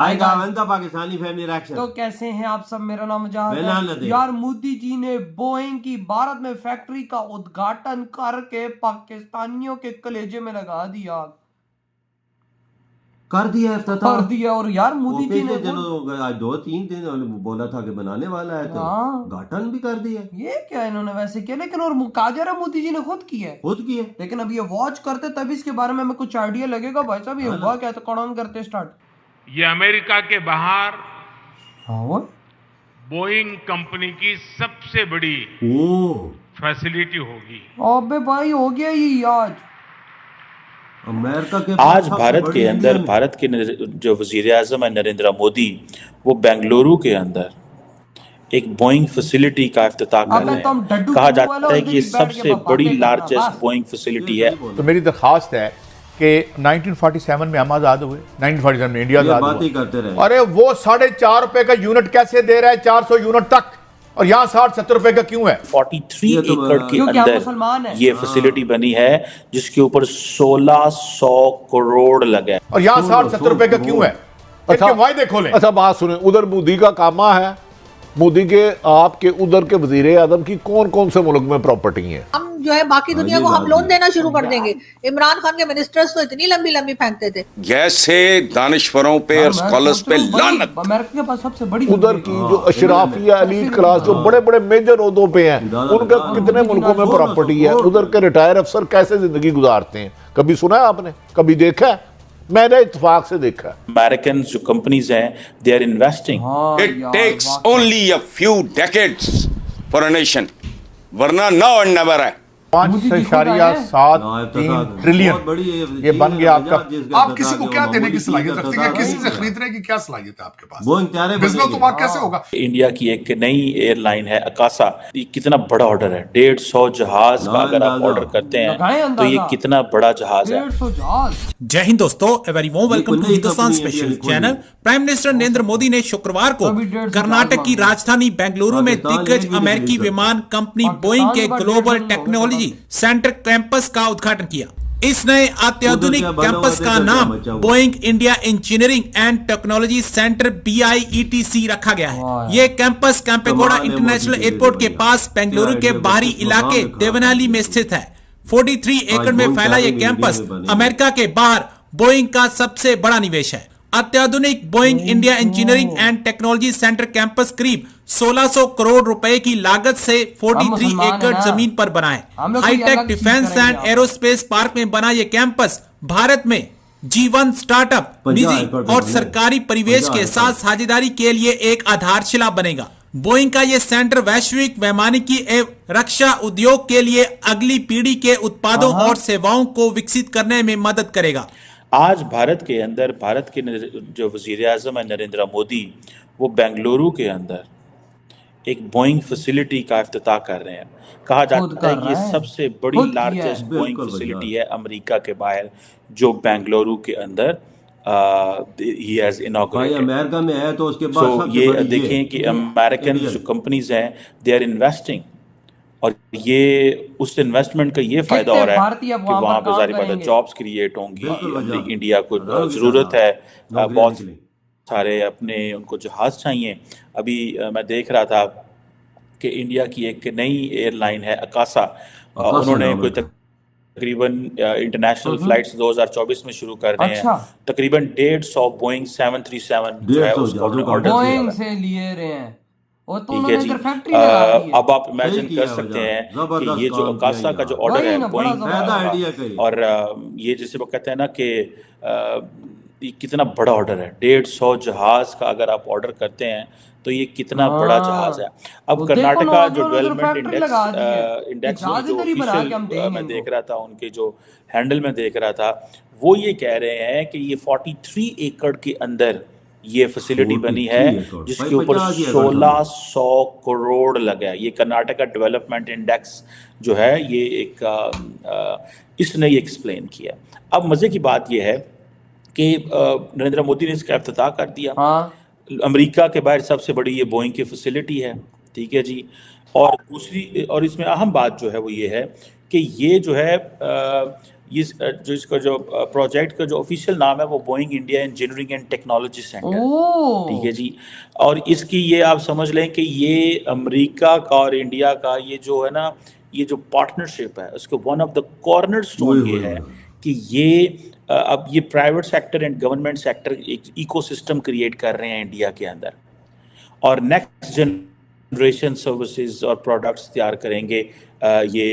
आएगा वंदा Pakistani family reaction. तो कैसे हैं आप सब, मेरा नाम मेरा मुजाहिद नाम है। यार मोदी जी ने बोइंग की भारत में फैक्ट्री का उद्घाटन करके पाकिस्तानियों के कलेजे में लगा दिया कर दिया कर दिया। और यार मोदी जी ने आज 2-3 दिन बोला था कि बनाने वाला है, तो उद्घाटन भी कर दिया। ये क्या इन्होंने वैसे किया, लेकिन और मुकाजरा मोदी जी ने खुद किया लेकिन अब ये वॉच करते तब इसके बारे में हमें कुछ आइडिया लगेगा। भाई साहब ये हुआ क्या, तो कौन करते स्टार्ट। ये अमेरिका के बाहर हाँ बोइंग कंपनी की सबसे बड़ी फैसिलिटी होगी। अबे भाई हो गया ये अमेरिका के आज भारत के अंदर भारत के जो वजीर आजम है नरेंद्र मोदी, वो बेंगलुरु के अंदर एक बोइंग फैसिलिटी का इफ्तिताह कर रहे हैं। कहा जाता है कि ये सबसे बड़ी लार्जेस्ट बोइंग फैसिलिटी है। तो मेरी दरखास्त है कि 1947 में हम आजाद हुए, 1947 में इंडिया आजाद हुआ। अरे वो ₹4.5 का यूनिट कैसे दे रहा है 400 यूनिट तक, और यहाँ 60-70 रुपए का क्यों है। 43 एकड़ के अंदर ये फैसिलिटी बनी है, जिसके ऊपर 1600 करोड़ लगे, और यहाँ 60-70 रुपए का क्यों है। अच्छा वायदे खोलें। अच्छा बात सुने, उधर मोदी का कामा है, मोदी के आपके उधर के वजीर आजम की कौन कौन से मुल्क में प्रॉपर्टी है। हम जो है बाकी दुनिया को हम लोन देना शुरू कर देंगे। इमरान खान के मिनिस्टर्स तो इतनी लंबी लंबी फेंकते थे। जैसे दानिश्वरों पे और स्कॉलर्स पे लानत। अमेरिका के पास सबसे बड़ी उधर की जो अशराफिया एलीट क्लास जो बड़े बड़े मेजर ओहदों पे हैं, उनका कितने मुल्कों में प्रॉपर्टी है। उधर के रिटायर अफसर कैसे जिंदगी गुजारते हैं, कभी सुना है आपने, कभी देखा है। मैंने इत्तेफाक से देखा। अमेरिकन जो कंपनीज हैं, they are investing. It takes only a few decades for a nation, वरना नाउ एंड नेवर है। 5.73 ट्रिलियन ये बन गया आपका। आप किसी को क्या देने की सलाहियत रखते हैं, किसी से खरीदने की क्या सलाहियत है आपके पास, बिजनेस तो वहां कैसे होगा। इंडिया की एक नई एयरलाइन है अकासा, ये कितना बड़ा ऑर्डर है, 150 जहाज का अगर आप ऑर्डर करते हैं तो ये कितना बड़ा जहाज है। जय हिंद दोस्तों, a very warm welcome to Hindustan special channel. Prime minister Narendra Modi ने शुक्रवार को कर्नाटक की राजधानी बेंगलुरु में दिग्गज अमेरिकी विमान कंपनी बोइंग के ग्लोबल टेक्नोलॉजी सेंटर कैंपस का उद्घाटन किया। इस नए अत्याधुनिक कैंपस का नाम Boeing India engineering and technology centre BIETC रखा गया है। यह कैंपस कैंपेगौड़ा इंटरनेशनल एयरपोर्ट के पास बेंगलुरु के बाहरी इलाके देवनाली में स्थित है। 43 एकड़ में फैला यह कैंपस अमेरिका के बाहर बोइंग का सबसे बड़ा निवेश है। अत्याधुनिक Boeing India engineering and technology centre campus करीब 1600 करोड़ रुपए की लागत से 43 एकड़ जमीन पर बना है। Hitech defence and aerospace park में बना यह कैंपस भारत में G1 स्टार्टअप, निजी और सरकारी परिवेश के साथ साझेदारी के लिए एक आधारशिला बनेगा। बोइंग का यह सेंटर वैश्विक वैमानिकी एवं रक्षा उद्योग के लिए अगली पीढ़ी के उत्पादों और सेवाओं को विकसित करने में मदद करेगा। आज भारत के अंदर भारत के जो वजीर आजम है नरेंद्र मोदी, वो बेंगलुरु के अंदर एक बोइंग फैसिलिटी का इफ्तिताह कर रहे हैं। कहा जाता है कि ये सबसे बड़ी लार्जेस्ट बोइंग फैसिलिटी है अमेरिका के बाहर, जो बेंगलुरु के अंदर ही हैज इनॉग्रेटेड। अमेरिका में है तो उसके बाद ये देखें कि अमेरिकन जो कंपनीज हैं, दे आर इन्वेस्टिंग, और ये उस इन्वेस्टमेंट का ये फायदा हो रहा है कि वहाँ पर जारी बात है जॉब्स क्रिएट होंगी। इंडिया को जरूरत है बहुत सारे अपने उनको जहाज चाहिए। अभी मैं देख रहा था कि इंडिया की एक नई एयरलाइन है अकासा, उन्होंने कोई तकरीबन इंटरनेशनल फ्लाइट्स 2024 में शुरू कर रहे हैं। तकरीबन 150 बोइंग 737 जो है उसका ऑर्डर से लिए रहे हैं। ठीक है जी। अब आप इमेजिन कर सकते हैं कि ये जो अकासा का जो ऑर्डर है बोइंग, और ये जैसे वो कहते हैं ना कि ये कितना बड़ा ऑर्डर है, 150 जहाज का अगर आप ऑर्डर करते हैं तो ये कितना बड़ा जहाज है। अब कर्नाटका जो डेवलपमेंट इंडेक्स जो ऑफिशियल मैं देख रहा था, उनके जो हैंडल में देख रहा था, वो ये कह रहे हैं कि ये 43 एकड़ के अंदर ये फैसिलिटी बनी है, जिसके ऊपर 1600 करोड़ लगा है। ये कर्नाटका डेवलपमेंट इंडेक्स जो है, ये एक इसने ये एक्सप्लेन किया। अब मजे की बात ये है कि नरेंद्र मोदी ने इसका इफ्तिताह कर दिया। अमेरिका के बाहर सबसे बड़ी ये बोइंग की फैसिलिटी है, ठीक है जी। और दूसरी और इसमें अहम बात जो है वो ये है कि ये जो है ये जो इसका जो प्रोजेक्ट का जो ऑफिशियल नाम है वो Boeing India engineering and technology centre, ठीक है जी। और इसकी ये आप समझ लें कि ये अमेरिका का और इंडिया का ये जो है ना, ये जो पार्टनरशिप है उसको one of the corner stone ये है कि ये अब ये private sector and government sector एक इकोसिस्टम क्रिएट कर रहे हैं इंडिया के अंदर, और नेक्स्ट जनरेशन सर्विसेज और प्रोडक्ट्स तैयार करेंगे ये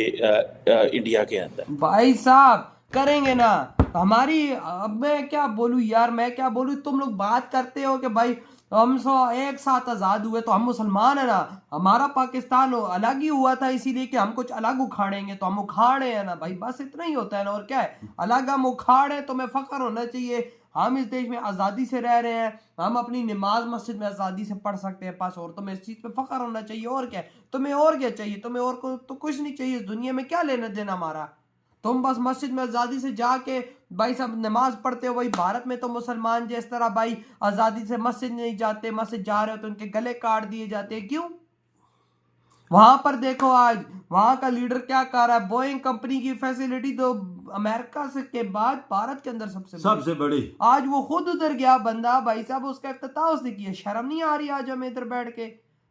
इंडिया के अंदर। भाई साहब करेंगे ना हमारी, अब मैं क्या बोलूं यार, मैं क्या बोलूं, तुम लोग बात करते हो कि भाई हम एक साथ आज़ाद हुए तो हम मुसलमान है ना, हमारा पाकिस्तान अलग ही हुआ था इसीलिए कि हम कुछ अलग उखाड़ेंगे तो हम उखाड़े हैं ना भाई, बस इतना ही होता है ना, और क्या है, अलग हम उखाड़े तो हमें फख्र होना चाहिए, हम इस देश में आज़ादी से रह रहे हैं, हम अपनी नमाज मस्जिद में आज़ादी से पढ़ सकते हैं पास, और तुम्हें इस चीज़ पे फख्र होना चाहिए, और क्या है, तुम्हें और क्या चाहिए, तुम्हें और को तो कुछ नहीं चाहिए इस दुनिया में, क्या लेना देना हमारा, तुम बस मस्जिद में आज़ादी से जाके भाई सब नमाज पढ़ते हो। भाई भारत में तो मुसलमान जिस तरह भाई आज़ादी से मस्जिद नहीं जाते, मस्जिद जा रहे हो तो उनके गले काट दिए जाते हैं, क्यों? वहां पर देखो आज वहां का लीडर क्या कर रहा है, बोइंग कंपनी की फैसिलिटी तो अमेरिका से के बाद भारत के अंदर सबसे बड़ी, आज वो खुद उधर गया बंदा, भाई साहब उसका इफ्तिताह उसने किया, शर्म नहीं आ रही आज हमें इधर बैठ के,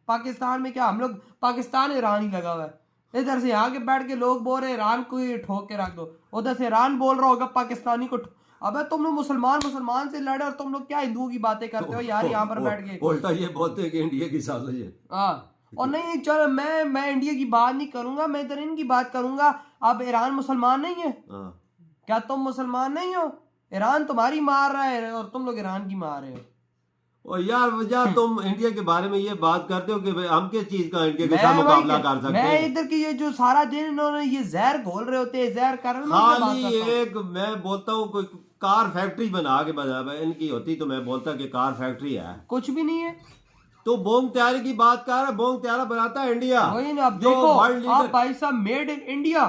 पाकिस्तान में क्या हम लोग, पाकिस्तान ईरान ही लगा हुआ है, इधर से यहाँ के बैठ के लोग बोल रहे ईरान को ही ठोक के रख दो, उधर से ईरान बोल रहा होगा पाकिस्तानी को, अबे तुम लोग मुसलमान से लड़े और तुम लोग क्या हिंदुओं की बातें करते हो यार यहाँ पर बैठ के, उल्टा ये बोलते हैं कि इंडिया की साजिश है। हाँ, और नहीं चल मैं इंडिया की बात नहीं करूंगा, मैं इधर इनकी बात करूंगा। अब ईरान मुसलमान नहीं है, क्या तुम मुसलमान नहीं हो? ईरान तुम्हारी मार रहा है और तुम लोग ईरान की मार रहे हो। और यार तुम इंडिया के बारे में ये बात करते हो कि हम किस चीज का इंडिया के साथ मुकाबला कर सकते हैं? मैं इधर की ये जो सारा दिन इन्होंने ये जहर घोल रहे होते हैं, जहर कर खाली एक मैं बोलता हूँ कोई कार फैक्ट्री बना के बना इनकी होती तो मैं बोलता कि कार फैक्ट्री है, कुछ भी नहीं है। तो बोंग त्यारे की बात कर रहा है, बोंग त्यारा बनाता है इंडिया, वही ना, अब देखो आप भाई साहब मेड इन इंडिया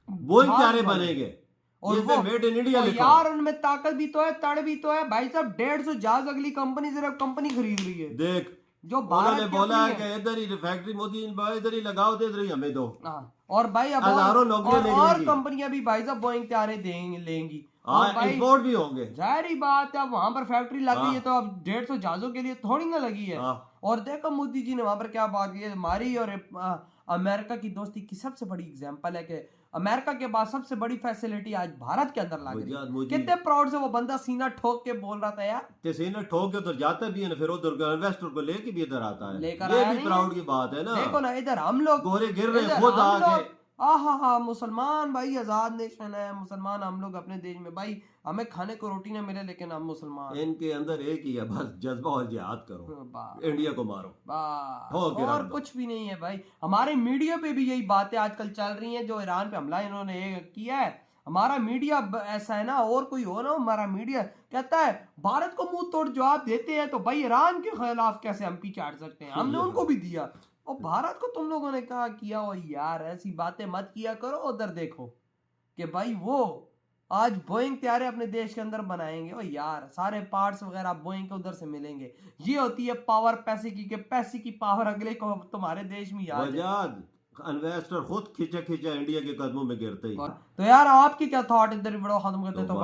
बोंग त्यारे बनेंगे और वो मेड इन इंडिया लिखो यार, उनमें ताकत भी तो है, तड़ भी तो है भाई साहब। 150 जहाज अगली कंपनी सिर्फ कंपनी खरीद रही है। देख जो उन्होंने बोला है कि इधर ही फैक्ट्री मोदी इधर ही लगाओ, दे इधर ही हमें दो, और भाई अब हजारों नौकरियां और कंपनियां भी भाई साहब बोइंग त्यारे लेंगी, एक्सपोर्ट भी होंगे, जाहिर बात है। अब वहां पर फैक्ट्री लग गई है तो अब 150 जहाजों के लिए थोड़ी ना लगी है। और देखो मोदी जी ने वहां पर क्या बात की है, हमारी और अमेरिका की दोस्ती की सबसे बड़ी एग्जांपल है कि अमेरिका के पास सबसे बड़ी फैसिलिटी आज भारत के अंदर लग गई। कितने प्राउड से वो बंदा सीना ठोक के बोल रहा था यार, ते सीना ठोक के उधर जाता भी है ना, फिर उधर इन्वेस्टर को लेके भी इधर आता है, लेकर ये भी प्राउड की बात है ना। देखो ना इधर हम लोग गोरे गिर रहे खुद आके, मुसलमान भाई आजाद नेशन है, मुसलमान हम लोग अपने देश में भाई हमें खाने को रोटी ना मिले लेकिन हम मुसलमान, इनके अंदर एक ही है बस जज्बा और जिहाद करो, इंडिया को मारो, और कुछ भी नहीं है भाई। हमारे मीडिया पे भी यही बातें आजकल चल रही हैं, जो ईरान पे हमला इन्होंने किया है, हमारा मीडिया ऐसा है ना, और कोई हो ना, हमारा मीडिया कहता है भारत को मुंह तोड़ जवाब देते हैं तो भाई ईरान के खिलाफ कैसे हम पीछे हट सकते हैं, हमने उनको भी दिया और भारत को तुम लोगों ने कहा किया। और यार ऐसी बातें मत किया करो, उधर देखो कि भाई वो आज बोइंग त्यारे अपने देश के अंदर बनाएंगे और यार सारे पार्ट्स वगैरह बोइंग के उधर से मिलेंगे। ये होती है पावर पैसे की, पैसे की पावर अगले को तुम्हारे देश में याद इन्वेस्टर खुद खींचा इंडिया के कदमों में गिरते ही। तो यार आपकी क्या थॉट इधर वीडियो खत्म करते तो